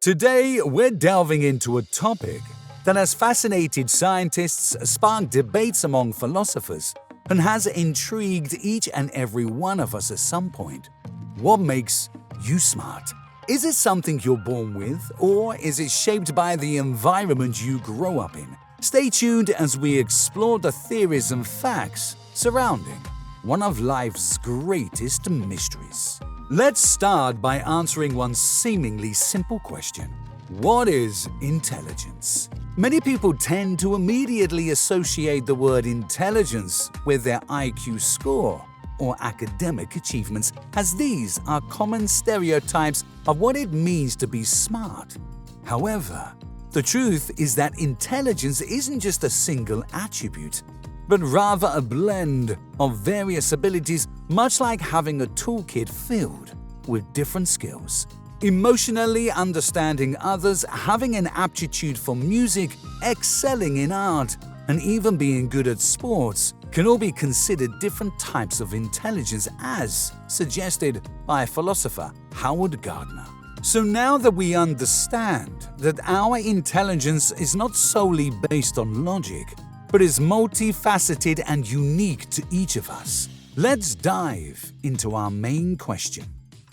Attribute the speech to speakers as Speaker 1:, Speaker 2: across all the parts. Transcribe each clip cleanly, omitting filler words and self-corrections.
Speaker 1: Today, we're delving into a topic that has fascinated scientists, sparked debates among philosophers, and has intrigued each and every one of us at some point. What makes you smart? Is it something you're born with, or is it shaped by the environment you grow up in? Stay tuned as we explore the theories and facts surrounding one of life's greatest mysteries. Let's start by answering one seemingly simple question. What is intelligence? Many people tend to immediately associate the word intelligence with their IQ score or academic achievements, as these are common stereotypes of what it means to be smart. However, the truth is that intelligence isn't just a single attribute, but rather a blend of various abilities, much like having a toolkit filled with different skills. Emotionally understanding others, having an aptitude for music, excelling in art, and even being good at sports can all be considered different types of intelligence, as suggested by philosopher Howard Gardner. So now that we understand that our intelligence is not solely based on logic, but is multifaceted and unique to each of us, let's dive into our main question.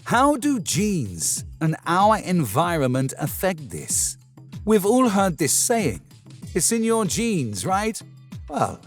Speaker 1: How do genes and our environment affect this? We've all heard this saying, "It's in your genes, right?" Well,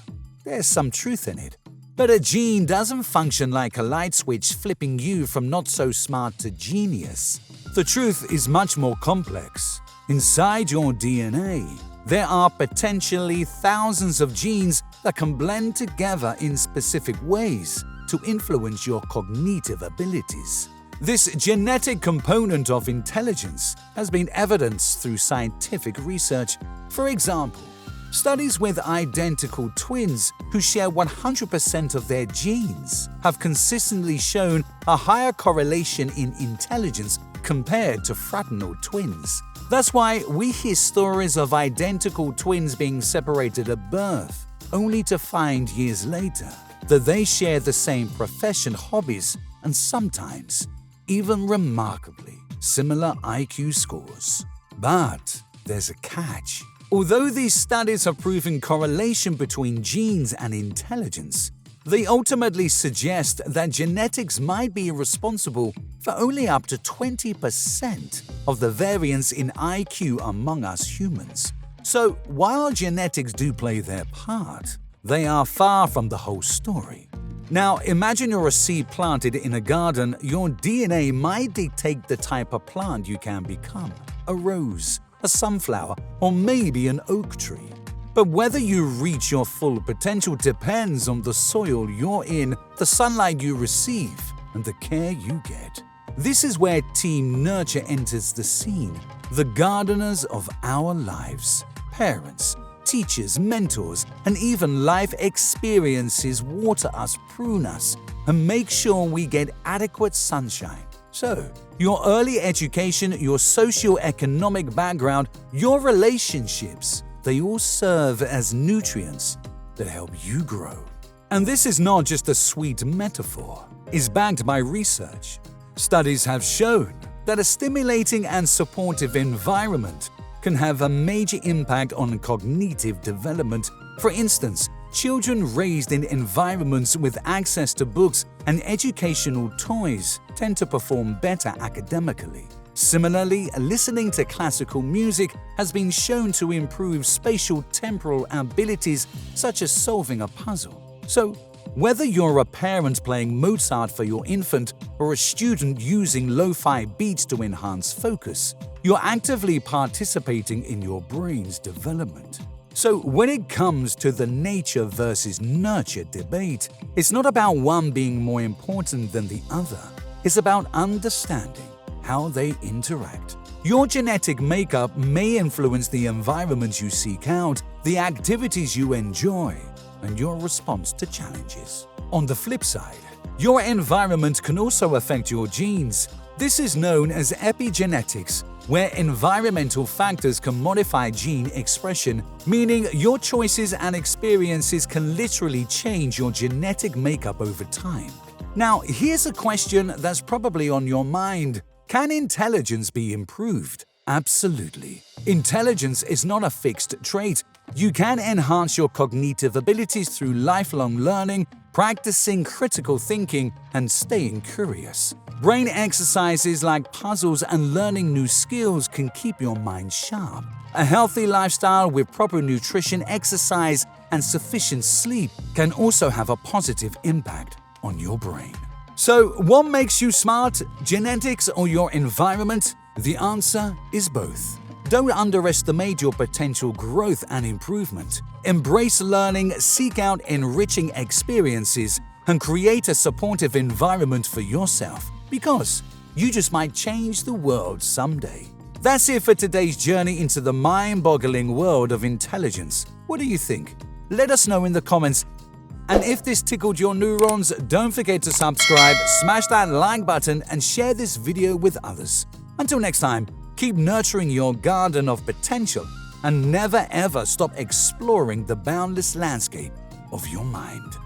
Speaker 1: there's some truth in it. But a gene doesn't function like a light switch flipping you from not so smart to genius. The truth is much more complex. Inside your DNA, there are potentially thousands of genes that can blend together in specific ways to influence your cognitive abilities. This genetic component of intelligence has been evidenced through scientific research. For example, studies with identical twins who share 100% of their genes have consistently shown a higher correlation in intelligence compared to fraternal twins. That's why we hear stories of identical twins being separated at birth, only to find years later that they share the same profession, hobbies, and sometimes even remarkably similar IQ scores. But there's a catch. Although these studies have proven correlation between genes and intelligence, they ultimately suggest that genetics might be responsible for only up to 20% of the variance in IQ among us humans. So, while genetics do play their part, they are far from the whole story. Now, imagine you're a seed planted in a garden. Your DNA might dictate the type of plant you can become: a rose, a sunflower, or maybe an oak tree. But whether you reach your full potential depends on the soil you're in, the sunlight you receive, and the care you get. This is where Team Nurture enters the scene, the gardeners of our lives. Parents, teachers, mentors, and even life experiences water us, prune us, and make sure we get adequate sunshine. So, your early education, your socio-economic background, your relationships, they all serve as nutrients that help you grow. And this is not just a sweet metaphor. It's backed by research. Studies have shown that a stimulating and supportive environment can have a major impact on cognitive development. For instance, children raised in environments with access to books and educational toys tend to perform better academically. Similarly, listening to classical music has been shown to improve spatial temporal abilities such as solving a puzzle. So, whether you're a parent playing Mozart for your infant or a student using lo-fi beats to enhance focus, you're actively participating in your brain's development. So when it comes to the nature versus nurture debate, it's not about one being more important than the other. It's about understanding how they interact. Your genetic makeup may influence the environment you seek out, the activities you enjoy, and your response to challenges. On the flip side, your environment can also affect your genes. This is known as epigenetics, where environmental factors can modify gene expression, meaning your choices and experiences can literally change your genetic makeup over time. Now, here's a question that's probably on your mind. Can intelligence be improved? Absolutely. Intelligence is not a fixed trait. You can enhance your cognitive abilities through lifelong learning, practicing critical thinking, and staying curious. Brain exercises like puzzles and learning new skills can keep your mind sharp. A healthy lifestyle with proper nutrition, exercise, and sufficient sleep can also have a positive impact on your brain. So, what makes you smart? Genetics or your environment? The answer is both. Don't underestimate your potential growth and improvement. Embrace learning, seek out enriching experiences, and create a supportive environment for yourself, because you just might change the world someday. That's it for today's journey into the mind-boggling world of intelligence. What do you think? Let us know in the comments. And if this tickled your neurons, don't forget to subscribe, smash that like button, and share this video with others. Until next time, keep nurturing your garden of potential and never ever stop exploring the boundless landscape of your mind.